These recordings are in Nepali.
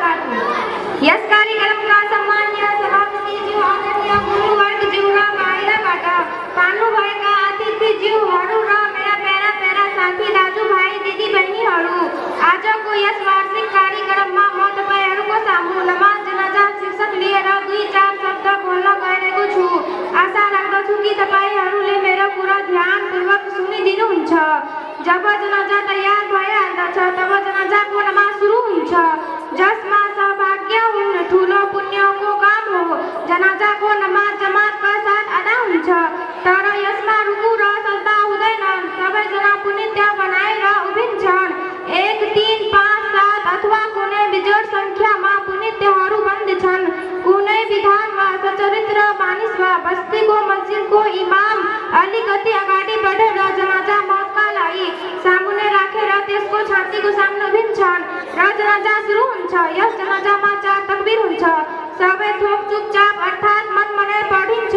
वबरकातुहू। यस कार्यक्रम का सम्मान्य सभापति जी आदरणीय गुरुवर्ग जीव र बाहिरबाट पाल्नुभएका अतिथि ज्यूहरू र मेरा प्यारा प्यारा साथी दाजुभाइ दिदी बहिनीहरू, आजको यस वार्षिक कार्यक्रममा म तपाईहरूको सामु नमाज जनाजा शीर्षक लिएर 2-4 शब्द बोल्न गइरहेको छु। आशा राख्दछु कि तपाईहरूले मेरो कुरा ध्यानपूर्वक सुनिदिनुहुन्छ। जब जनाजा तयार भइहाल्दछ तब जनाजाको नमाज सुरु हुन्छ, जसमा सौभाग्य हुन ठुलो पुण्यको काम हो। जनाजाको नमाज जमातका साथ अदा हुन्छ, तर यसमा रुकु र सजदा हुँदैनन्। सबैजना पुनित्य बनाएर उभिन्छन्। 1, 3, 5, 7 अथवा कुनै बिजोड संख्यामा पुनित्यहरू बन्दछन्। कुनै विधान वा सचरित्र मानिस वा बस्तीको मस्जिदको इमाम अलिकति अगाडि बढेर जनाजा मौतकालाई सामुने राखेर त्यसको छातीको सामु उभिन्छन् र जनाजा सुरु हुन्छ। यस जनाजामा 4 तकबीर हुन्छ। सबै थोक चुपचाप अर्थात् मनमनै पढिन्छ,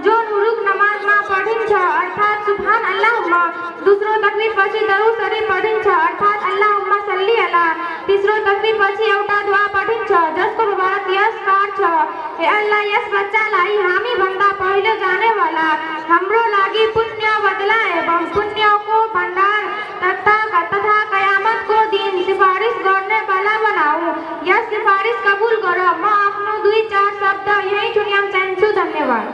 जो हुरुक नमाजमा पढिन्छ अर्थात् सुब्हान अल्लाहुम्मा। दोस्रो तकबीर पछि दरूद शरीफ पढिन्छ अर्थात् अल्लाहुम्मा सल्ली अला। तेस्रो तकबीर पछि एउटा दुआ पढिन्छ जसको मुबारक यस कार छ: हे अल्लाह, यस बच्चालाई हामी भन्दा पहिले जानेवाला हाम्रो लागि पुण्य बदला एवं पुण्यको भण्डार तथा कयामतको दिन सिफारिस गर्ने वाला बनाऊ। यस सिफारिस कबुल गर। म आफ्नो 2-4 शब्द यही टुङ्ग्याउन चाहन्छु। धन्यवाद।